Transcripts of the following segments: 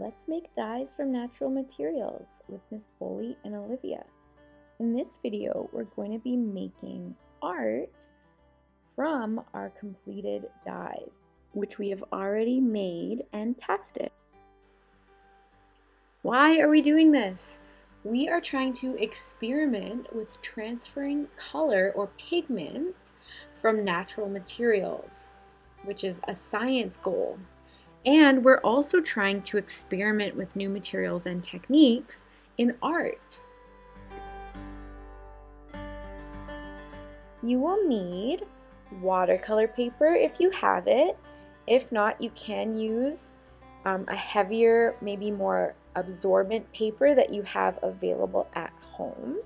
Let's make dyes from natural materials with Ms.Boley and Olivia. In this video, we're going to be making art from our completed dyes, which we have already made and tested. Why are we doing this? We are trying to experiment with transferring color or pigment from natural materials, which is a science goal. And we're also trying to experiment with new materials and techniques in art. You will need watercolor paper if you have it. If not, you can use a heavier, maybe more absorbent paper that you have available at home.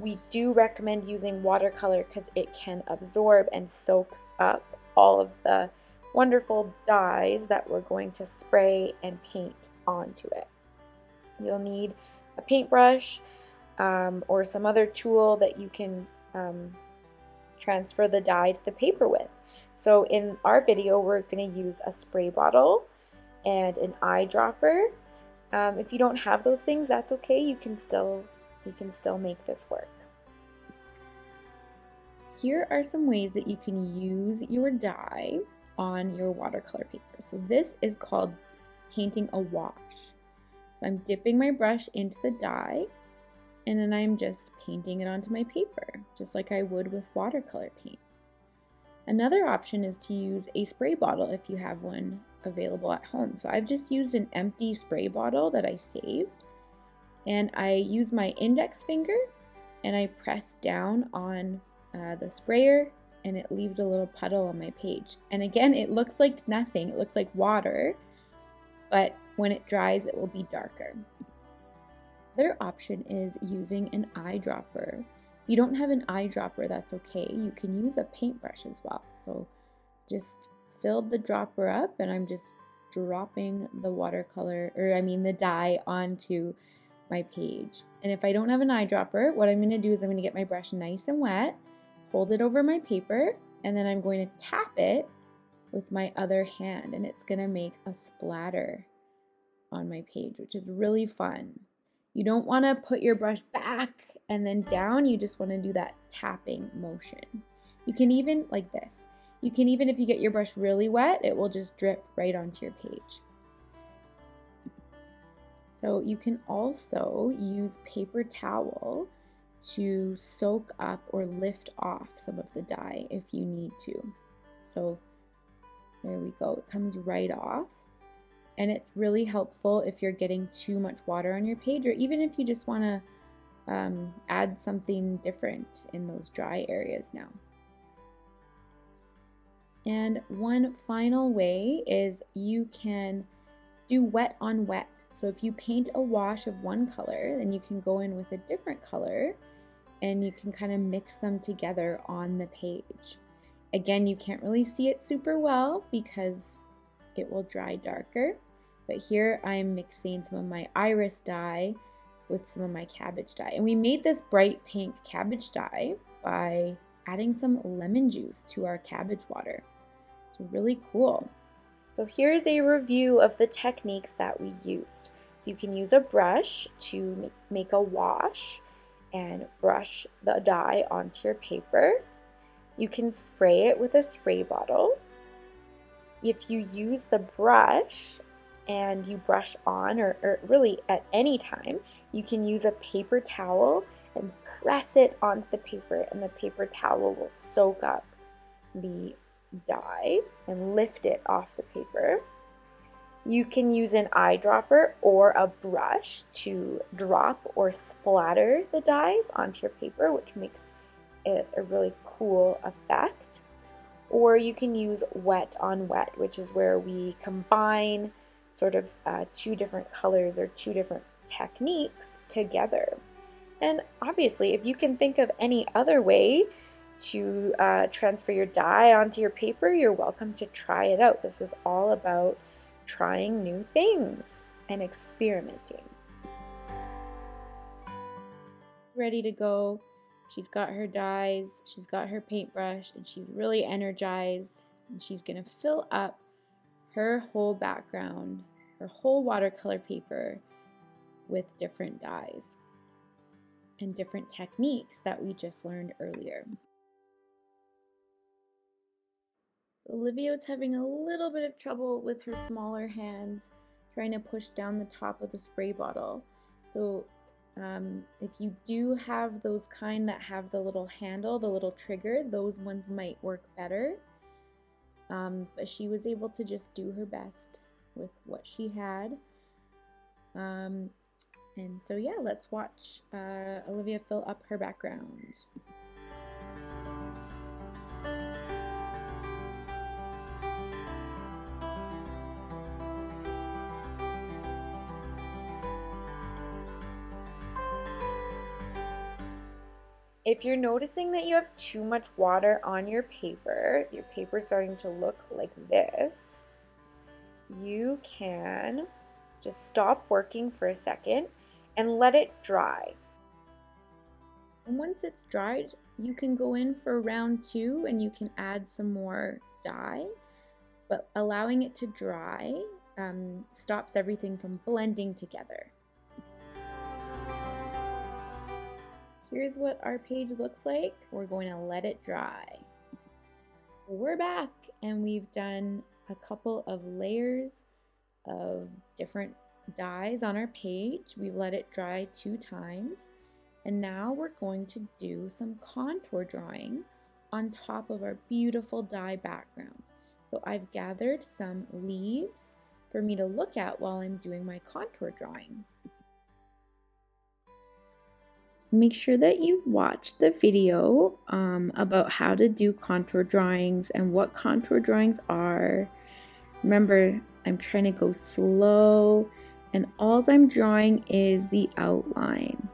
We do recommend using watercolor because it can absorb and soak up all of the wonderful dyes that we're going to spray and paint onto it. You'll need a paintbrush or some other tool that you can transfer the dye to the paper with. So in our video, we're going to use a spray bottle and an eyedropper. If you don't have those things, that's okay. You can still make this work. Here are some ways that you can use your dye on your watercolor paper. So this is called painting a wash. So I'm dipping my brush into the dye and then I'm just painting it onto my paper, just like I would with watercolor paint. Another option is to use a spray bottle if you have one available at home. So I've just used an empty spray bottle that I saved, and I use my index finger and I press down on the sprayer and it leaves a little puddle on my page. And again, it looks like nothing, it looks like water, but when it dries, it will be darker. Another option is using an eyedropper. If you don't have an eyedropper, that's okay. You can use a paintbrush as well. So just fill the dropper up and I'm just dropping the the dye onto my page. And if I don't have an eyedropper, what I'm going to do is I'm going to get my brush nice and wet, hold it over my paper, and then I'm going to tap it with my other hand, and it's going to make a splatter on my page, which is really fun. You don't want to put your brush back and then down, you just want to do that tapping motion. You can even, like this, you can even, if you get your brush really wet, it will just drip right onto your page. So you can also use paper towel to soak up or lift off some of the dye if you need to. So there we go, it comes right off. And it's really helpful if you're getting too much water on your page, or even if you just want to add something different in those dry areas now. And one final way is you can do wet on wet. So if you paint a wash of one color, then you can go in with a different color and you can kind of mix them together on the page. Again, you can't really see it super well because it will dry darker. But here I'm mixing some of my iris dye with some of my cabbage dye. And we made this bright pink cabbage dye by adding some lemon juice to our cabbage water. It's really cool. So here's a review of the techniques that we used. So you can use a brush to make a wash and brush the dye onto your paper. You can spray it with a spray bottle. If you use the brush and you brush on, or really at any time, you can use a paper towel and press it onto the paper, and the paper towel will soak up the dye and lift it off the paper. You can use an eyedropper or a brush to drop or splatter the dyes onto your paper, which makes it a really cool effect. Or you can use wet on wet, which is where we combine sort of two different colors or two different techniques together. And obviously, if you can think of any other way to transfer your dye onto your paper, you're welcome to try it out. This is all about trying new things and experimenting. Ready to go. She's got her dyes, she's got her paintbrush, and she's really energized. And she's gonna fill up her whole background her whole watercolor paper with different dyes and different techniques that we just learned earlier. Olivia's having a little bit of trouble with her smaller hands trying to push down the top of the spray bottle. So if you do have those kind that have the little handle, the little trigger, those ones might work better. But she was able to just do her best with what she had. And so yeah, let's watch Olivia fill up her background. If you're noticing that you have too much water on your paper's starting to look like this, you can just stop working for a second and let it dry. And once it's dried, you can go in for round 2 and you can add some more dye, but allowing it to dry stops everything from blending together. Here's what our page looks like. We're going to let it dry. We're back and we've done a couple of layers of different dyes on our page. We've let it dry 2 times. And now we're going to do some contour drawing on top of our beautiful dye background. So I've gathered some leaves for me to look at while I'm doing my contour drawing. Make sure that you've watched the video about how to do contour drawings and what contour drawings are. Remember, I'm trying to go slow and all I'm drawing is the outline.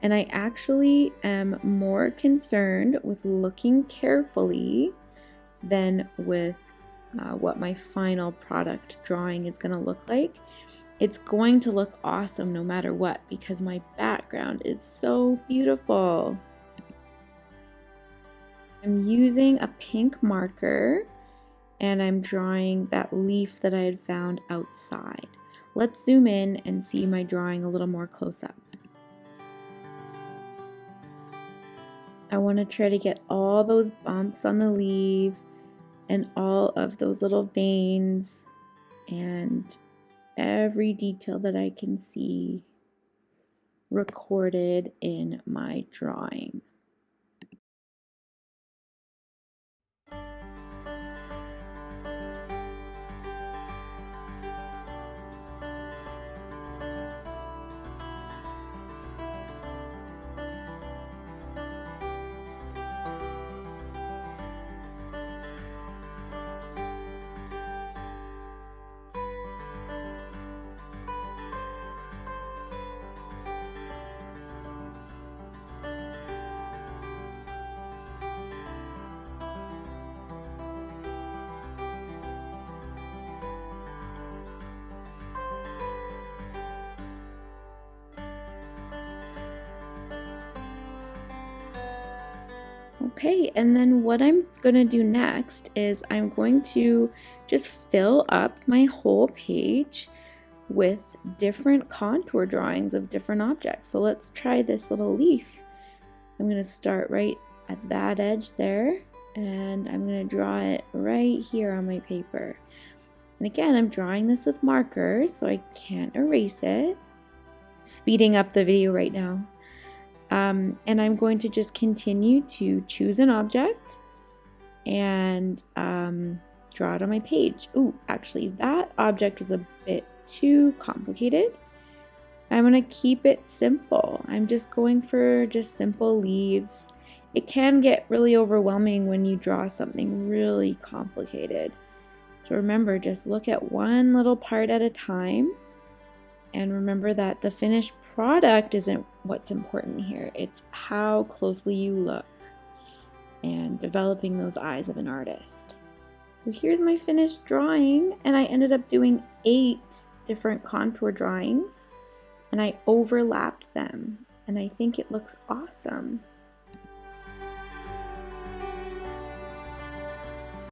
And I actually am more concerned with looking carefully than with what my final product drawing is going to look like. It's going to look awesome no matter what because my background is so beautiful. I'm using a pink marker and I'm drawing that leaf that I had found outside. Let's zoom in and see my drawing a little more close up. I want to try to get all those bumps on the leaf and all of those little veins and every detail that I can see recorded in my drawing. Okay, and then what I'm going to do next is I'm going to just fill up my whole page with different contour drawings of different objects. So let's try this little leaf. I'm going to start right at that edge there, and I'm going to draw it right here on my paper. And again, I'm drawing this with markers, so I can't erase it. Speeding up the video right now. And I'm going to just continue to choose an object and draw it on my page. Ooh, actually that object was a bit too complicated. I'm going to keep it simple. I'm just going for just simple leaves. It can get really overwhelming when you draw something really complicated. So remember, just look at one little part at a time. And remember that the finished product isn't what's important here. It's how closely you look and developing those eyes of an artist. So here's my finished drawing, and I ended up doing 8 different contour drawings, and I overlapped them, and I think it looks awesome.